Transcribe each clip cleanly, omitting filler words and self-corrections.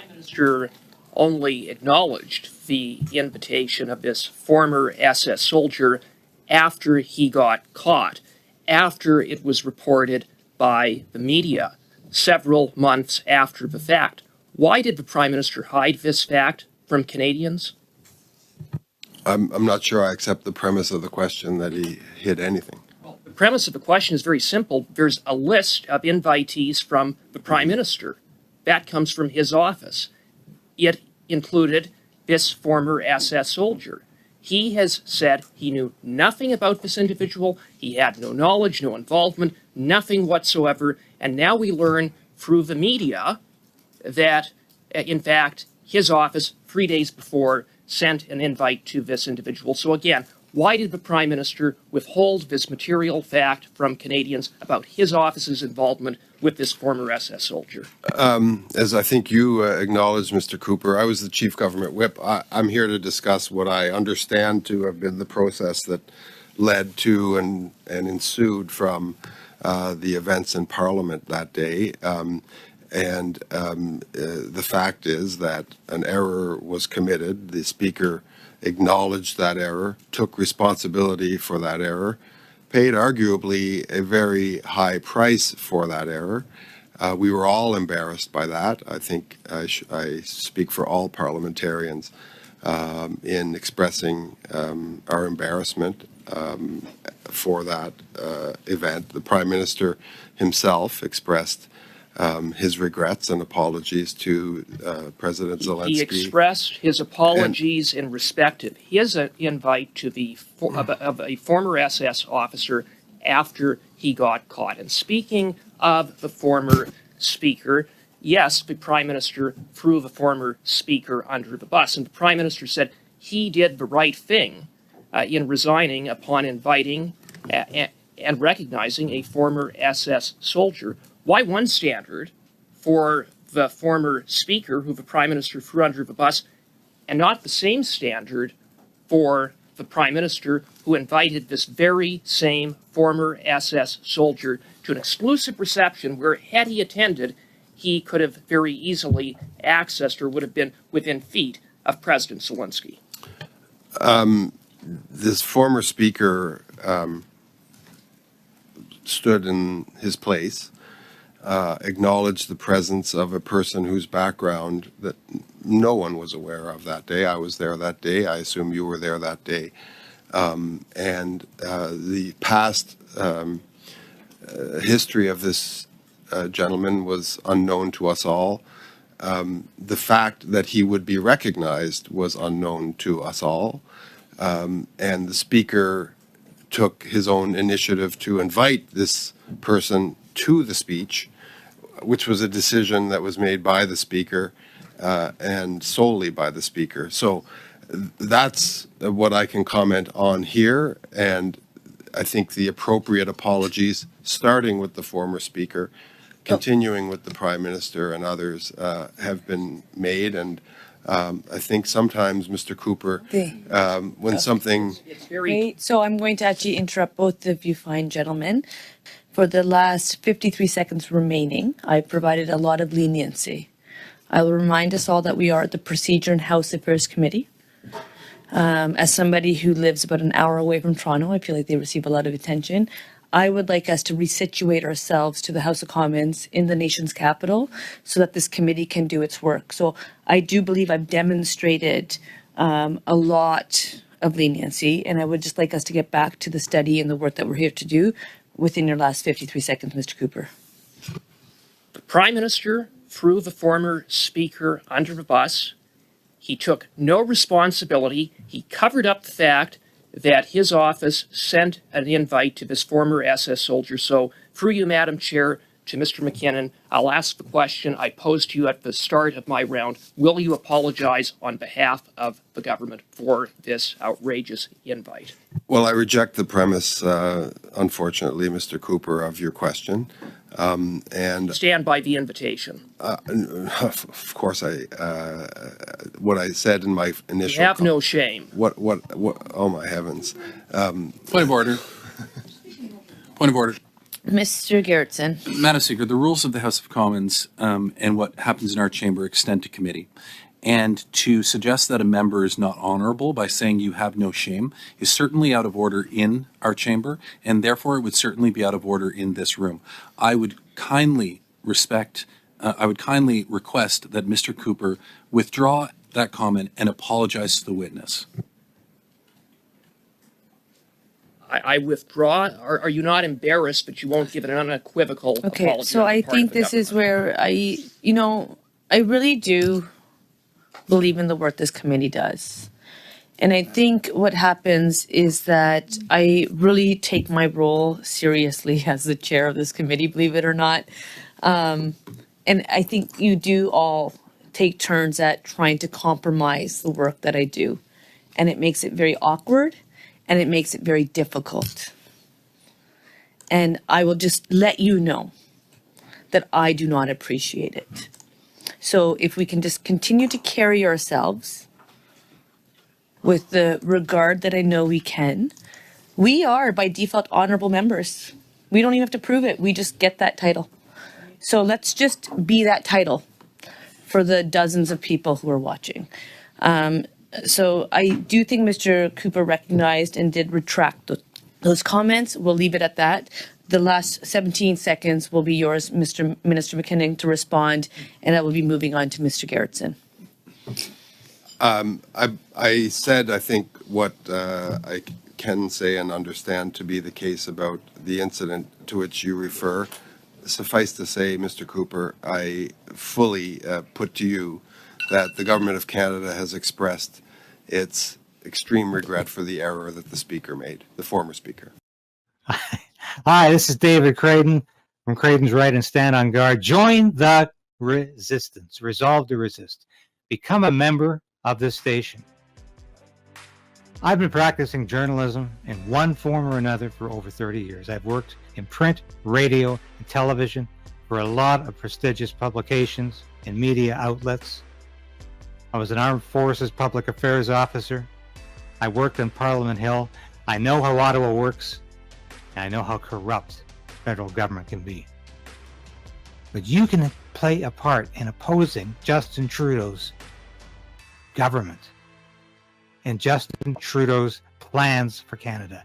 Prime Minister only acknowledged the invitation of this former SS soldier after he got caught, after it was reported by the media, several months after the fact. Why did the Prime Minister hide this fact from Canadians? I'm not sure I accept the premise of the question that he hid anything. Well, the premise of the question is very simple. There's a list of invitees from the Prime Minister. That comes from his office. It included this former SS soldier. He has said he knew nothing about this individual. He had no knowledge, no involvement, nothing whatsoever. And now we learn through the media that, in fact, his office, 3 days before, sent an invite to this individual. So again, why did the Prime Minister withhold this material fact from Canadians about his office's involvement with this former SS soldier? As I think you acknowledged, Mr. Cooper, I was the Chief Government Whip. I'm here to discuss what I understand to have been the process that led to and ensued from the events in Parliament that day. The fact is that an error was committed. The Speaker acknowledged that error, took responsibility for that error, paid arguably a very high price for that error. We were all embarrassed by that. I think I speak for all parliamentarians in expressing our embarrassment for that event. The Prime Minister himself expressed his regrets and apologies to President Zelensky. He expressed his apologies in respect of his invite to of a former SS officer after he got caught. And speaking of the former Speaker, yes, the Prime Minister threw the former Speaker under the bus. And the Prime Minister said he did the right thing in resigning upon inviting and recognizing a former SS soldier. Why one standard for the former Speaker who the Prime Minister threw under the bus and not the same standard for the Prime Minister who invited this very same former SS soldier to an exclusive reception where, had he attended, he could have very easily accessed or would have been within feet of President Zelensky? This former Speaker stood in his place, acknowledged the presence of a person whose background that no one was aware of that day. I was there that day. I assume you were there that day. The past history of this gentleman was unknown to us all. The fact that he would be recognized was unknown to us all. And the Speaker took his own initiative to invite this person to the speech, which was a decision that was made by the Speaker and solely by the Speaker. So that's what I can comment on here, and I think the appropriate apologies, starting with the former Speaker, continuing with the Prime Minister and others, have been made. And I think sometimes, Mr. Cooper, when something... Great. So I'm going to actually interrupt both of you fine gentlemen. For the last 53 seconds remaining, I provided a lot of leniency. I will remind us all that we are at the Procedure and House Affairs Committee. As somebody who lives about an hour away from Toronto, I feel like they receive a lot of attention. I would like us to resituate ourselves to the House of Commons in the nation's capital so that this committee can do its work. So I do believe I've demonstrated a lot of leniency, and I would just like us to get back to the study and the work that we're here to do within your last 53 seconds, Mr. Cooper. The Prime Minister threw the former Speaker under the bus. He took no responsibility. He covered up the fact that his office sent an invite to this former SS soldier. So, through you, Madam Chair, to Mr. MacKinnon, I'll ask the question I posed to you at the start of my round. Will you apologize on behalf of the government for this outrageous invite? Well, I reject the premise, unfortunately, Mr. Cooper, of your question. And stand by the invitation. Of course, what I said in my initial... You have no shame. What, oh my heavens. Point of order. Point of order. Mr. Gerritsen. Madam Speaker, the rules of the House of Commons and what happens in our chamber extend to committee. And to suggest that a member is not honorable by saying you have no shame is certainly out of order in our chamber, and therefore it would certainly be out of order in this room. I would kindly request that Mr. Cooper withdraw that comment and apologize to the witness. I withdraw. Are you not embarrassed, but you won't give an unequivocal Okay, apology? so on the I part of think the this is government? where I really do believe in the work this committee does. And I think what happens is that I really take my role seriously as the chair of this committee, believe it or not. And I think you do all take turns at trying to compromise the work that I do. And it makes it very awkward and it makes it very difficult. And I will just let you know that I do not appreciate it. So if we can just continue to carry ourselves with the regard that I know we can, we are by default honorable members. We don't even have to prove it. We just get that title. So let's just be that title for the dozens of people who are watching. So I do think Mr. Cooper recognized and did retract those comments. We'll leave it at that. The last 17 seconds will be yours, Mr. Minister MacKinnon, to respond, and I will be moving on to Mr. Gerritsen. I said, I think, what I can say and understand to be the case about the incident to which you refer. Suffice to say, Mr. Cooper, I fully put to you that the Government of Canada has expressed its extreme regret for the error that the Speaker made, the former Speaker. Hi, this is David Crayden from Crayden's Right and Stand on Guard. Join the resistance. Resolve to resist. Become a member of this station. I've been practicing journalism in one form or another for over 30 years. I've worked in print, radio, and television for a lot of prestigious publications and media outlets. I was an Armed Forces Public Affairs officer. I worked on Parliament Hill. I know how Ottawa works, and I know how corrupt federal government can be. But you can play a part in opposing Justin Trudeau's government and Justin Trudeau's plans for Canada.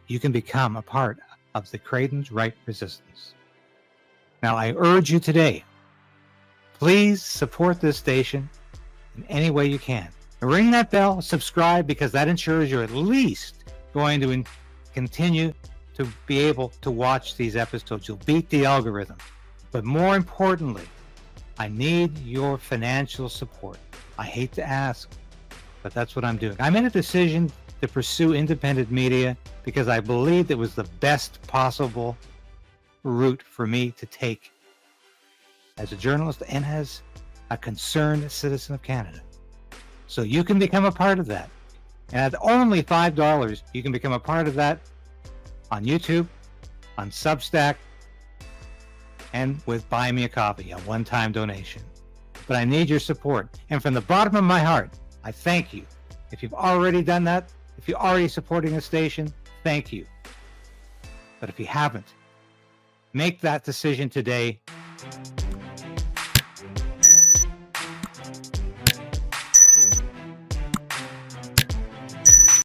You can become a part of the Crayden's Right resistance. Now, I urge you today, please support this station in any way you can. Ring that bell, subscribe, because that ensures you're at least going to continue to be able to watch these episodes. You'll beat the algorithm. But more importantly, I need your financial support. I hate to ask, but that's what I'm doing. I made a decision to pursue independent media because I believed it was the best possible route for me to take as a journalist and as a concerned citizen of Canada. So you can become a part of that. And at only $5, you can become a part of that on YouTube, on Substack, and with Buy Me a Coffee, a one-time donation. But I need your support. And from the bottom of my heart, I thank you. If you've already done that, if you're already supporting the station, thank you. But if you haven't, make that decision today.